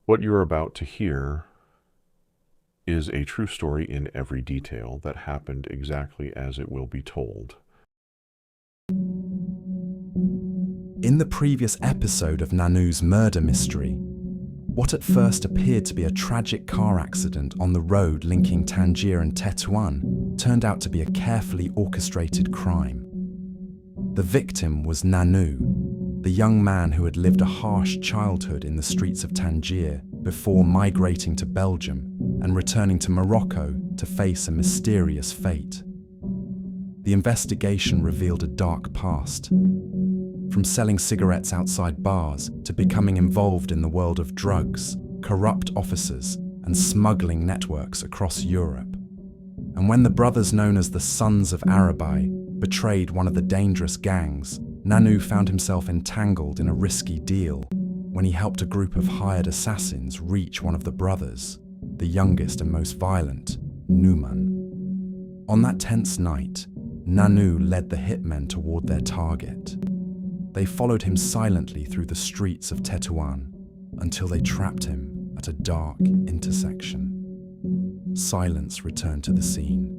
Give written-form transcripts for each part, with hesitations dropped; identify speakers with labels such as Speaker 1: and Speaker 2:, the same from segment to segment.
Speaker 1: What you're about to hear is a true story in every detail that happened exactly as it will be told.
Speaker 2: In the previous episode of Nanou's murder mystery, what at first appeared to be a tragic car accident on the road linking Tangier and Tétouan turned out to be a carefully orchestrated crime. The victim was Nanou, the young man who had lived a harsh childhood in the streets of Tangier before migrating to Belgium and returning to Morocco to face a mysterious fate. The investigation revealed a dark past. From selling cigarettes outside bars to becoming involved in the world of drugs, corrupt officers, and smuggling networks across Europe. And when the brothers known as the Sons of Arabai betrayed one of the dangerous gangs, Nanou found himself entangled in a risky deal when he helped a group of hired assassins reach one of the brothers, the youngest and most violent, Nouman. On that tense night, Nanou led the hitmen toward their target. They followed him silently through the streets of Tétouan until they trapped him at a dark intersection. Silence returned to the scene.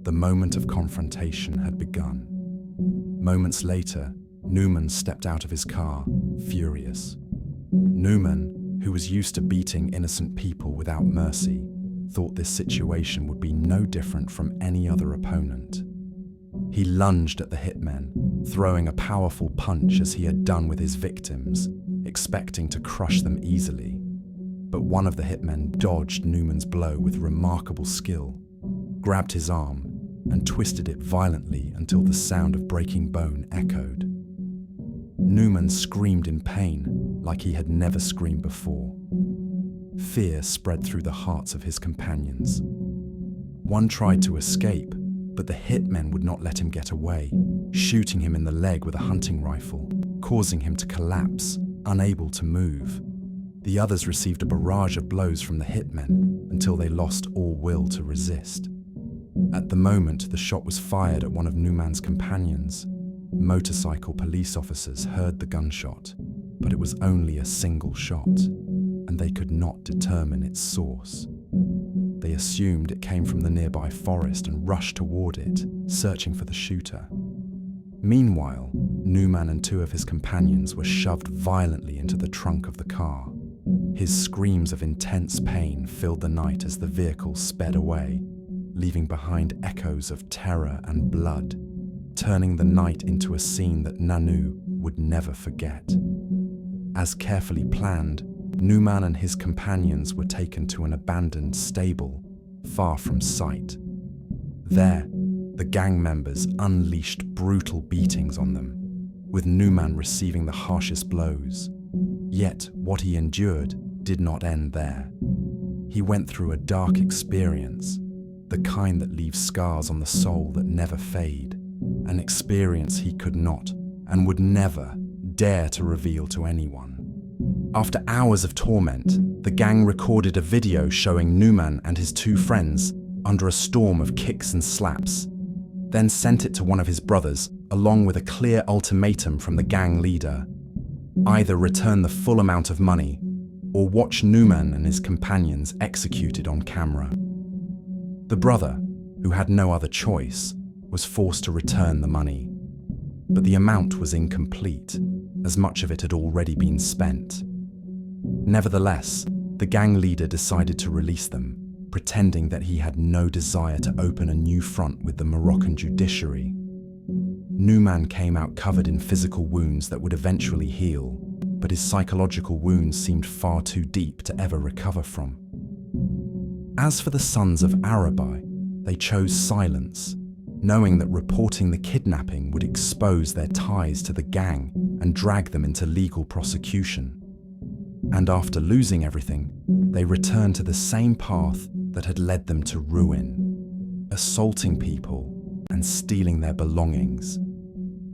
Speaker 2: The moment of confrontation had begun. Moments later, Nouman stepped out of his car, furious. Nouman, who was used to beating innocent people without mercy, thought this situation would be no different from any other opponent. He lunged at the hitmen, throwing a powerful punch as he had done with his victims, expecting to crush them easily. But one of the hitmen dodged Nouman's blow with remarkable skill, grabbed his arm, and twisted it violently until the sound of breaking bone echoed. Nouman screamed in pain like he had never screamed before. Fear spread through the hearts of his companions. One tried to escape, but the hitmen would not let him get away, shooting him in the leg with a hunting rifle, causing him to collapse, unable to move. The others received a barrage of blows from the hitmen until they lost all will to resist. At the moment the shot was fired at one of Nouman's companions, motorcycle police officers heard the gunshot, but it was only a single shot, and they could not determine its source. They assumed it came from the nearby forest and rushed toward it, searching for the shooter. Meanwhile, Nouman and two of his companions were shoved violently into the trunk of the car. His screams of intense pain filled the night as the vehicle sped away, leaving behind echoes of terror and blood, turning the night into a scene that Nanou would never forget. As carefully planned, Nouman and his companions were taken to an abandoned stable, far from sight. There, the gang members unleashed brutal beatings on them, with Nouman receiving the harshest blows. Yet, what he endured did not end there. He went through a dark experience, the kind that leaves scars on the soul that never fade, an experience he could not and would never dare to reveal to anyone. After hours of torment, the gang recorded a video showing Nouman and his two friends under a storm of kicks and slaps, then sent it to one of his brothers along with a clear ultimatum from the gang leader: either return the full amount of money or watch Nouman and his companions executed on camera. The brother, who had no other choice, was forced to return the money, but the amount was incomplete, as much of it had already been spent. Nevertheless, the gang leader decided to release them, pretending that he had no desire to open a new front with the Moroccan judiciary. Nouman came out covered in physical wounds that would eventually heal, but his psychological wounds seemed far too deep to ever recover from. As for the Sons of Arabai, they chose silence, knowing that reporting the kidnapping would expose their ties to the gang and drag them into legal prosecution. And after losing everything, they returned to the same path that had led them to ruin, assaulting people and stealing their belongings,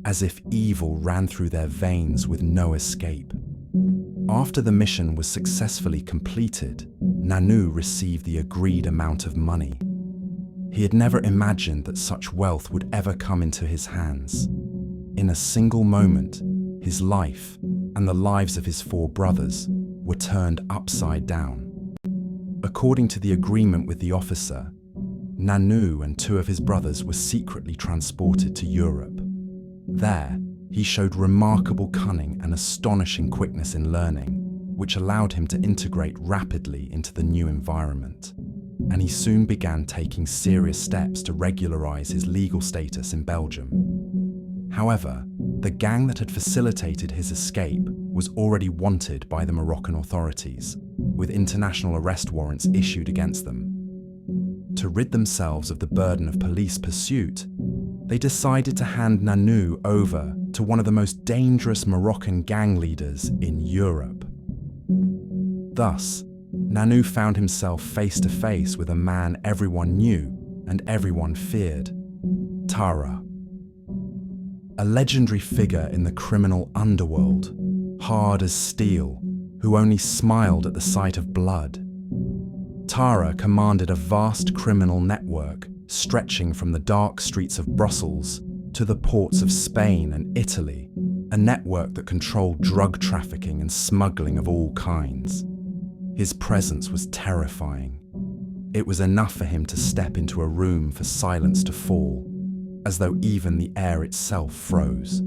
Speaker 2: as if evil ran through their veins with no escape. After the mission was successfully completed, Nanou received the agreed amount of money. He had never imagined that such wealth would ever come into his hands. In a single moment, his life and the lives of his four brothers were turned upside down. According to the agreement with the officer, Nanou and two of his brothers were secretly transported to Europe. There, he showed remarkable cunning and astonishing quickness in learning, which allowed him to integrate rapidly into the new environment. And he soon began taking serious steps to regularize his legal status in Belgium. However, the gang that had facilitated his escape was already wanted by the Moroccan authorities, with international arrest warrants issued against them. To rid themselves of the burden of police pursuit, they decided to hand Nanou over to one of the most dangerous Moroccan gang leaders in Europe. Thus, Nanou found himself face to face with a man everyone knew and everyone feared, Tara. A legendary figure in the criminal underworld, hard as steel, who only smiled at the sight of blood. Tara commanded a vast criminal network stretching from the dark streets of Brussels to the ports of Spain and Italy, a network that controlled drug trafficking and smuggling of all kinds. His presence was terrifying. It was enough for him to step into a room for silence to fall, as though even the air itself froze.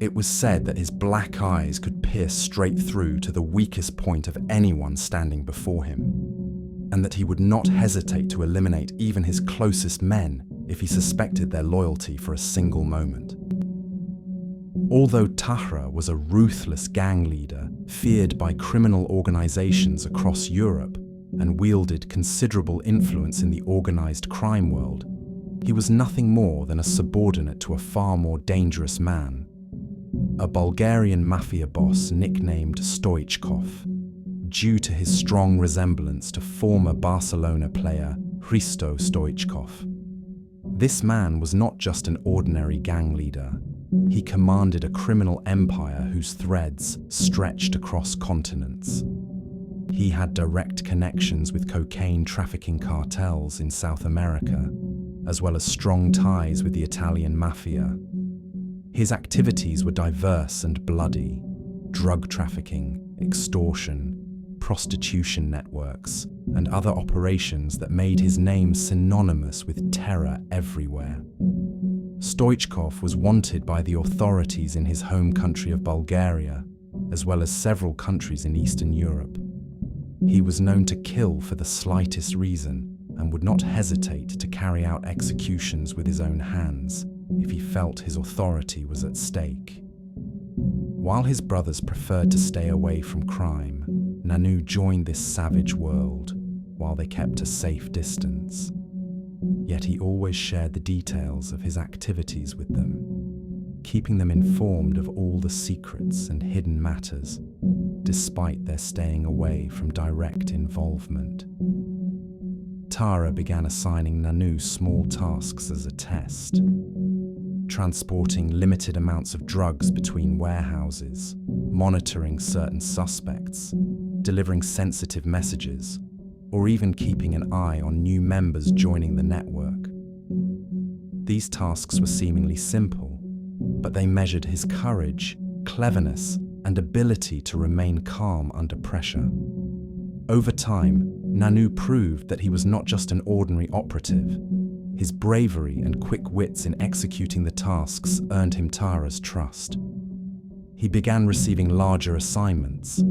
Speaker 2: It was said that his black eyes could pierce straight through to the weakest point of anyone standing before him, and that he would not hesitate to eliminate even his closest men if he suspected their loyalty for a single moment. Although Tahra was a ruthless gang leader feared by criminal organizations across Europe and wielded considerable influence in the organized crime world, he was nothing more than a subordinate to a far more dangerous man, a Bulgarian mafia boss nicknamed Stoichkov, due to his strong resemblance to former Barcelona player Hristo Stoichkov. This man was not just an ordinary gang leader. He commanded a criminal empire whose threads stretched across continents. He had direct connections with cocaine trafficking cartels in South America, as well as strong ties with the Italian mafia. His activities were diverse and bloody: drug trafficking, extortion, prostitution networks, and other operations that made his name synonymous with terror everywhere. Stoichkov was wanted by the authorities in his home country of Bulgaria, as well as several countries in Eastern Europe. He was known to kill for the slightest reason and would not hesitate to carry out executions with his own hands if he felt his authority was at stake. While his brothers preferred to stay away from crime, Nanou joined this savage world while they kept a safe distance. Yet he always shared the details of his activities with them, keeping them informed of all the secrets and hidden matters, despite their staying away from direct involvement. Tara began assigning Nanou small tasks as a test: transporting limited amounts of drugs between warehouses, monitoring certain suspects, delivering sensitive messages, or even keeping an eye on new members joining the network. These tasks were seemingly simple, but they measured his courage, cleverness, and ability to remain calm under pressure. Over time, Nanou proved that he was not just an ordinary operative. His bravery and quick wits in executing the tasks earned him Tara's trust. He began receiving larger assignments,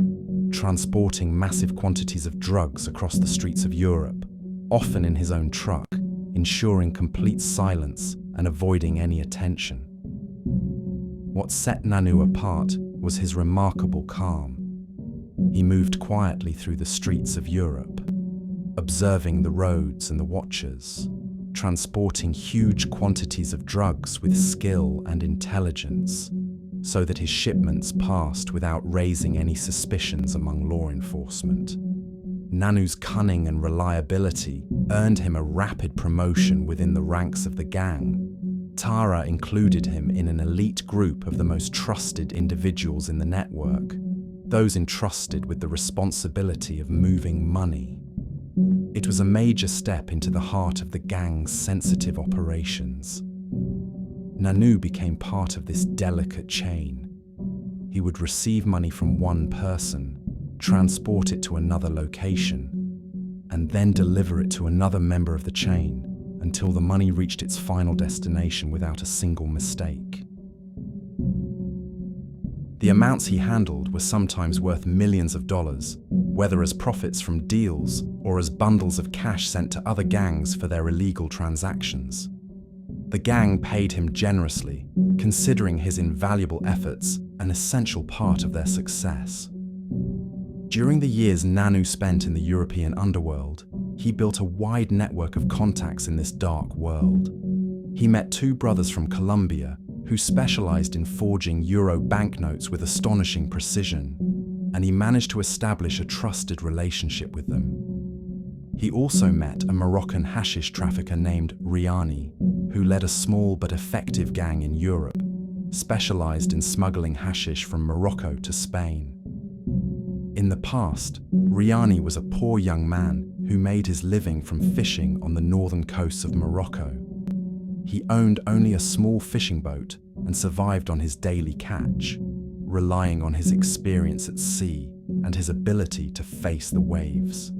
Speaker 2: transporting massive quantities of drugs across the streets of Europe, often in his own truck, ensuring complete silence and avoiding any attention. What set Nanou apart was his remarkable calm. He moved quietly through the streets of Europe, observing the roads and the watchers, transporting huge quantities of drugs with skill and intelligence, so that his shipments passed without raising any suspicions among law enforcement. Nanou's cunning and reliability earned him a rapid promotion within the ranks of the gang. Tara included him in an elite group of the most trusted individuals in the network, those entrusted with the responsibility of moving money. It was a major step into the heart of the gang's sensitive operations. Nanou became part of this delicate chain. He would receive money from one person, transport it to another location, and then deliver it to another member of the chain until the money reached its final destination without a single mistake. The amounts he handled were sometimes worth millions of dollars, whether as profits from deals or as bundles of cash sent to other gangs for their illegal transactions. The gang paid him generously, considering his invaluable efforts an essential part of their success. During the years Nanou spent in the European underworld, he built a wide network of contacts in this dark world. He met two brothers from Colombia who specialized in forging euro banknotes with astonishing precision, and he managed to establish a trusted relationship with them. He also met a Moroccan hashish trafficker named Riani, who led a small but effective gang in Europe, specialized in smuggling hashish from Morocco to Spain. In the past, Riani was a poor young man who made his living from fishing on the northern coasts of Morocco. He owned only a small fishing boat and survived on his daily catch, relying on his experience at sea and his ability to face the waves.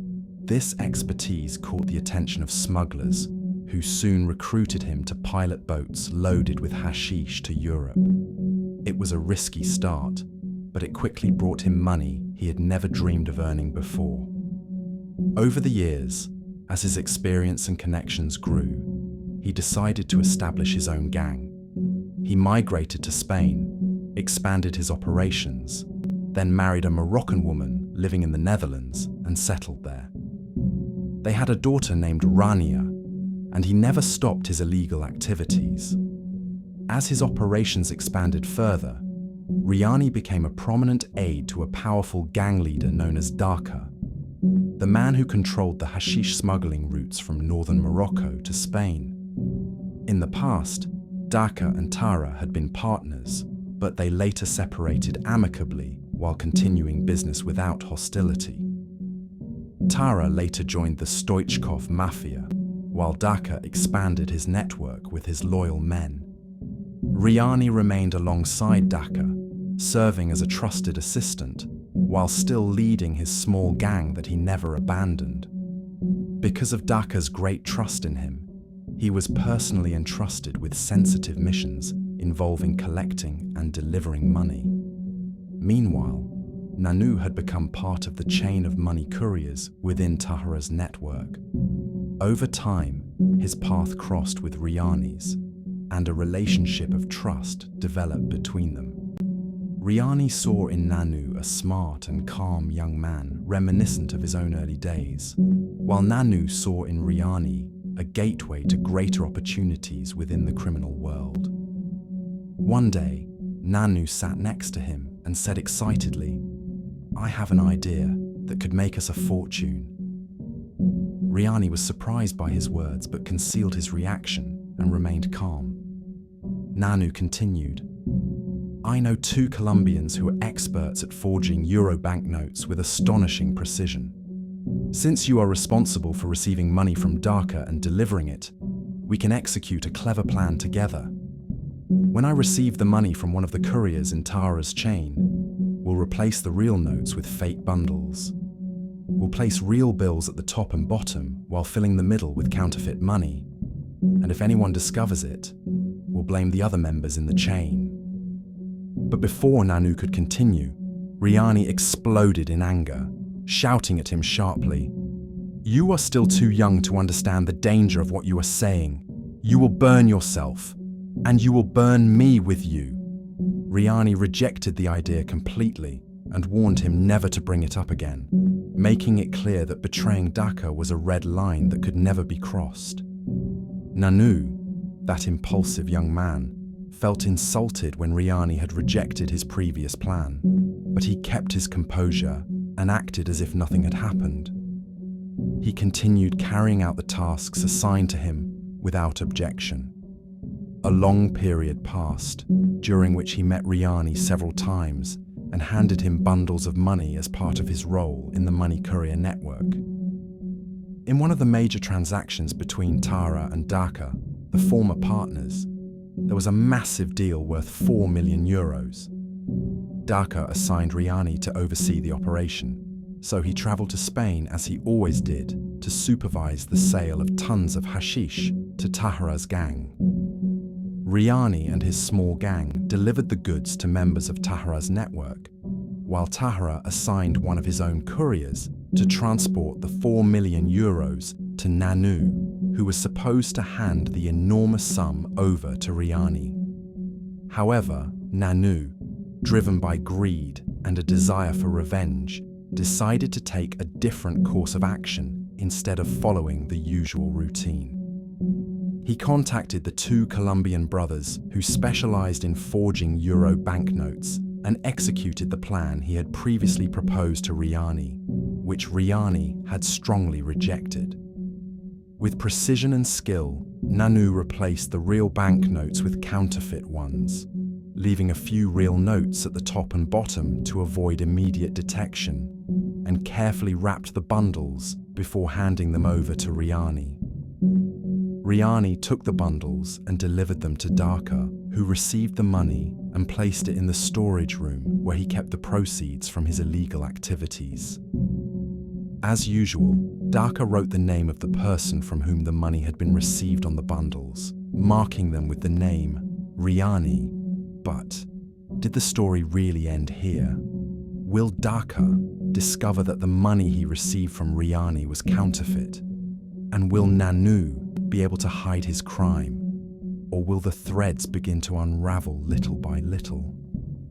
Speaker 2: This expertise caught the attention of smugglers, who soon recruited him to pilot boats loaded with hashish to Europe. It was a risky start, but it quickly brought him money he had never dreamed of earning before. Over the years, as his experience and connections grew, he decided to establish his own gang. He migrated to Spain, expanded his operations, then married a Moroccan woman living in the Netherlands and settled there. They had a daughter named Rania, and he never stopped his illegal activities. As his operations expanded further, Riani became a prominent aide to a powerful gang leader known as Daka, the man who controlled the hashish smuggling routes from northern Morocco to Spain. In the past, Daka and Tara had been partners, but they later separated amicably while continuing business without hostility. Tara later joined the Stoichkov Mafia, while Daka expanded his network with his loyal men. Riani remained alongside Daka, serving as a trusted assistant, while still leading his small gang that he never abandoned. Because of Daka's great trust in him, he was personally entrusted with sensitive missions involving collecting and delivering money. Meanwhile, Nanou had become part of the chain of money couriers within Tahara's network. Over time, his path crossed with Riani's, and a relationship of trust developed between them. Riani saw in Nanou a smart and calm young man reminiscent of his own early days, while Nanou saw in Riani a gateway to greater opportunities within the criminal world. One day, Nanou sat next to him and said excitedly, "I have an idea that could make us a fortune." Riani was surprised by his words but concealed his reaction and remained calm. Nanou continued, "I know two Colombians who are experts at forging euro banknotes with astonishing precision. Since you are responsible for receiving money from Daka and delivering it, we can execute a clever plan together. When I receive the money from one of the couriers in Tara's chain, we'll replace the real notes with fake bundles. We'll place real bills at the top and bottom while filling the middle with counterfeit money. And if anyone discovers it, we'll blame the other members in the chain." But before Nanou could continue, Riani exploded in anger, shouting at him sharply, "You are still too young to understand the danger of what you are saying. You will burn yourself, and you will burn me with you." Riani rejected the idea completely and warned him never to bring it up again, making it clear that betraying Daka was a red line that could never be crossed. Nanou, that impulsive young man, felt insulted when Riani had rejected his previous plan, but he kept his composure and acted as if nothing had happened. He continued carrying out the tasks assigned to him without objection. A long period passed, during which he met Riani several times and handed him bundles of money as part of his role in the money courier network. In one of the major transactions between Tara and Daka, the former partners, there was a massive deal worth 4 million euros. Daka assigned Riani to oversee the operation, so he traveled to Spain as he always did to supervise the sale of tons of hashish to Tahara's gang. Riani and his small gang delivered the goods to members of Tahara's network, while Tahara assigned one of his own couriers to transport the 4 million euros to Nanou, who was supposed to hand the enormous sum over to Riani. However, Nanou, driven by greed and a desire for revenge, decided to take a different course of action instead of following the usual routine. He contacted the two Colombian brothers who specialized in forging euro banknotes and executed the plan he had previously proposed to Riani, which Riani had strongly rejected. With precision and skill, Nanou replaced the real banknotes with counterfeit ones, leaving a few real notes at the top and bottom to avoid immediate detection, and carefully wrapped the bundles before handing them over to Riani. Riani took the bundles and delivered them to Daka, who received the money and placed it in the storage room where he kept the proceeds from his illegal activities. As usual, Daka wrote the name of the person from whom the money had been received on the bundles, marking them with the name Riani. But did the story really end here? Will Daka discover that the money he received from Riani was counterfeit? And will Nanou be able to hide his crime? Or will the threads begin to unravel little by little?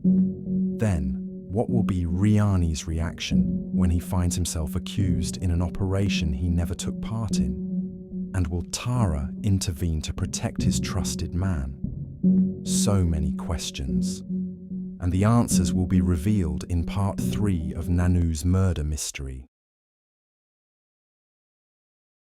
Speaker 2: Then, what will be Riani's reaction when he finds himself accused in an operation he never took part in? And will Tara intervene to protect his trusted man? So many questions. And the answers will be revealed in part 3 of Nanou's murder mystery.